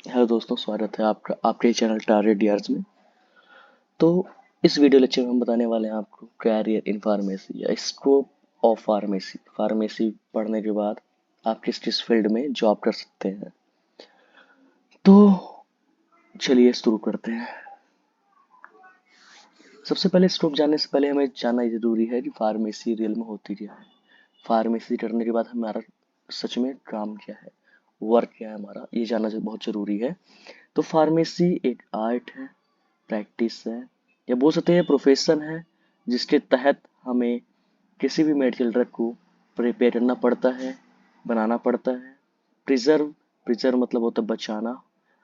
Hello दोस्तों, स्वागत है आपका आपके चैनल टारगेट डीआर्स में। तो इस वीडियो लेक्चर में हम बताने वाले हैं आपको कैरियर इन फार्मेसी या स्कोप ऑफ फार्मेसी। फार्मेसी पढ़ने के बाद आप किस किस फील्ड में जॉब कर सकते हैं। तो चलिए शुरू करते हैं। सबसे पहले स्कोप जानने से पहले हमें जानना जरूरी है कि फार्मेसी रियल में होती क्या है। फार्मेसी करने के बाद हमारा सच में काम क्या है, वर्क क्या है हमारा, ये जानना बहुत जरूरी है। तो फार्मेसी एक आर्ट है, प्रैक्टिस है, या बोल सकते हैं प्रोफेशन है, जिसके तहत हमें किसी भी मेडिकल ड्रग को प्रिपेयर करना पड़ता है, बनाना पड़ता है। प्रिजर्व, प्रिजर्व मतलब होता है बचाना,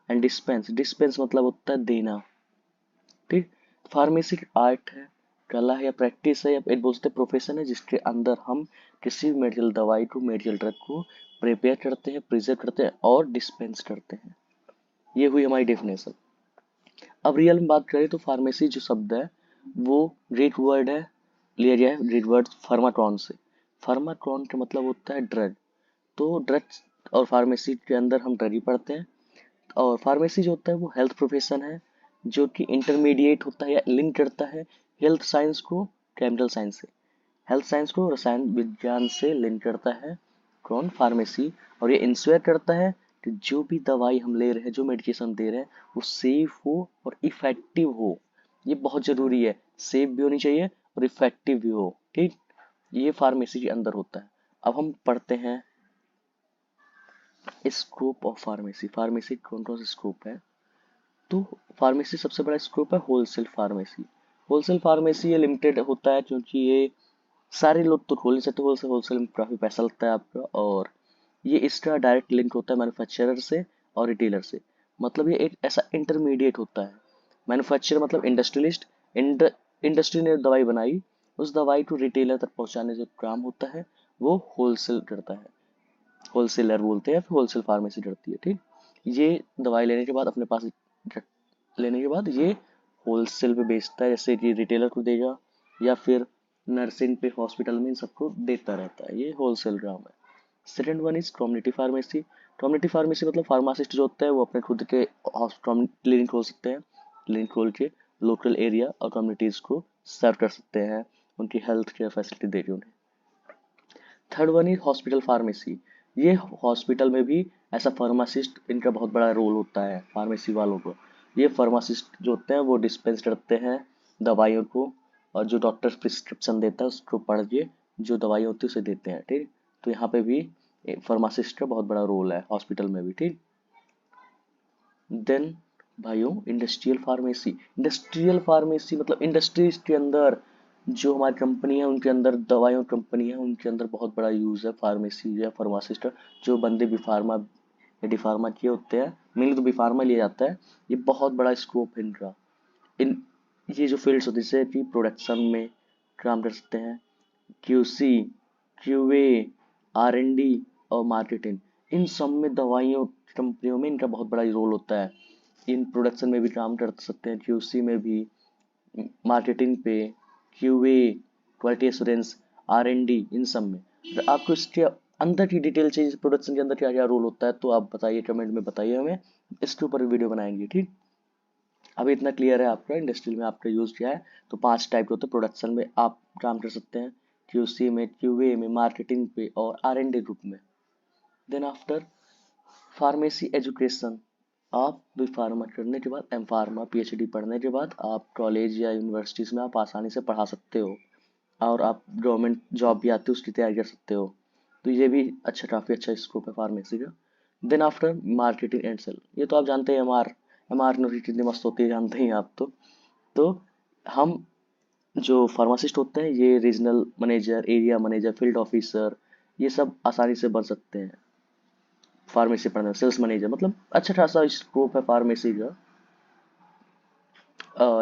एंड डिस्पेंस, डिस्पेंस मतलब होता है देना। ठीक। फार्मेसी आर्ट है, कला है, या प्रैक्टिस है, या एक बोल सकते प्रोफेशन है, जिसके अंदर हम किसी भी मेडिकल दवाई को, मेडिकल ड्रग को प्रिपेयर करते हैं, प्रिजर्व करते हैं और डिस्पेंस करते हैं। ये हुई हमारी डेफिनेशन। अब रियल में बात करें तो फार्मेसी जो शब्द है वो ग्रीक वर्ड है, लिया गया है ग्रीक वर्ड फार्माट्रॉन से। फार्माट्रॉन का मतलब होता है ड्रग। तो ड्रग्स और फार्मेसी के अंदर हम ड्रग ही पढ़ते हैं। और फार्मेसी जो होता है वो हेल्थ प्रोफेशन है, जो कि इंटरमीडिएट होता है या लिंक करता है हेल्थ साइंस को केमिकल साइंस से। हेल्थ साइंस को रसायन विज्ञान से लिंक करता है कौन, फार्मेसी। और ये इंश्योर करता है कि जो भी दवाई हम ले रहे हैं, जो मेडिकेशन दे रहे हैं, वो सेफ हो और इफेक्टिव हो। ये बहुत जरूरी है, सेफ भी होनी चाहिए और इफेक्टिव भी हो। ठीक। ये फार्मेसी के अंदर होता है। अब हम पढ़ते हैं स्कोप ऑफ फार्मेसी। फार्मेसी कौन कौन सा स्कोप है। तो फार्मेसी सबसे बड़ा स्कोप है होलसेल फार्मेसी। होलसेल फार्मेसी ये लिमिटेड होता है, क्योंकि ये सारे लोग तो खोल नहीं सकते होलसेल। होलसेल में काफ़ी पैसा लगता है आपका, और ये इसका डायरेक्ट लिंक होता है मैन्युफैक्चरर से और रिटेलर से। मतलब ये एक ऐसा इंटरमीडिएट होता है। मैन्युफैक्चरर मतलब इंडस्ट्रियलिस्ट, इंडस्ट्री ने दवाई बनाई, उस दवाई को रिटेलर तक पहुंचाने जो काम होता है वो होलसेल करता है, होलसेलर बोलते हैं, फिर होलसेल फार्मेसी करती है। ठीक। ये दवाई लेने के बाद अपने पास लेने के बाद ये होलसेल पे बेचता है, जैसे कि रिटेलर को देगा या फिर नर्सिंग पे हॉस्पिटल में इन सबको देता रहता है। ये होलसेल काम है। Second one is community pharmacy. Community pharmacy मतलब फार्मासिस्ट जो होता है वो अपने खुद के क्लिनिक खोल सकते हैं। क्लिनिक खोल के लोकल एरिया और कम्युनिटीज को सर्व कर सकते हैं, उनकी हेल्थ केयर फैसिलिटी दे के उन्हें। Third one is hospital pharmacy. ये हॉस्पिटल में भी ऐसा फार्मासिस्ट, इनका बहुत बड़ा रोल होता है फार्मेसी वालों को। ये फार्मासिस्ट जो होते हैं वो डिस्पेंस करते हैं दवाइयों को, और जो डॉक्टर प्रिस्क्रिप्शन देता है उसको पढ़ के जो दवाई होती है उसे देते हैं। ठीक। तो यहाँ पे भी फार्मासिस्ट का बहुत बड़ा रोल है हॉस्पिटल में भी। ठीक। देन भाइयों, इंडस्ट्रियल फार्मेसी। इंडस्ट्रियल फार्मेसी मतलब इंडस्ट्रीज के अंदर जो हमारी कंपनी है उनके अंदर, दवाइयों कंपनी है उनके अंदर बहुत बड़ा यूज है फार्मेसी या फार्मासिस्ट। जो बंदे भी फार्मा या डी फार्मा किए होते हैं, मेनली तो बी फार्मा लिया जाता है। ये बहुत बड़ा स्कोप है इनका। इन ये जो फील्ड्स होती है, जैसे कि प्रोडक्शन में काम कर सकते हैं, क्यूसी, क्यूए, आर&डी और मार्केटिंग, इन सब में दवाइयों कंपनियों में इनका बहुत बड़ा रोल होता है। इन प्रोडक्शन में भी काम कर सकते हैं, क्यूसी में भी, मार्केटिंग पे, क्यूए, क्वालिटी एश्योरेंस, आर&डी, इन सब में। अगर आपको इसके अंदर की डिटेल चाहिए प्रोडक्शन के अंदर क्या क्या रोल होता है, तो आप बताइए, कमेंट में बताइए हमें, इसके ऊपर वीडियो बनाएंगे। ठीक। अभी इतना क्लियर है आपका इंडस्ट्री में आपका यूज क्या है। तो 5 टाइप के होते हैं प्रोडक्शन में, आप काम कर सकते हैं क्यूसी में, क्यूए में, मार्केटिंग पे और आर&डी ग्रुप में। Then after pharmacy education. आप भी फार्मा करने के बाद, एम फार्मा पीएचडी पढ़ने के बाद आप कॉलेज या यूनिवर्सिटीज में आप आसानी से पढ़ा सकते हो, और आप गवर्नमेंट जॉब भी आती है उसकी तैयारी कर सकते हो। तो ये भी अच्छा, काफ़ी अच्छा स्कोप है फार्मेसी का। Then after marketing and sale, ये तो आप जानते हैं, एम आर कितनी मस्त होती है, जानते हैं आप तो हम जो फार्मासिस्ट होते हैं ये regional manager, area manager, field officer, ये सब आसानी से बन सकते हैं फार्मेसी पढ़ने में। सेल्स मैनेजर मतलब अच्छा खासा स्कोप है फार्मेसी का।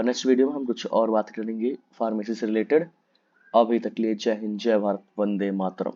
नेक्स्ट वीडियो में हम कुछ और बात करेंगे फार्मेसी से रिलेटेड। अभी तक लिए जय हिंद, जय भारत, वंदे मातरम।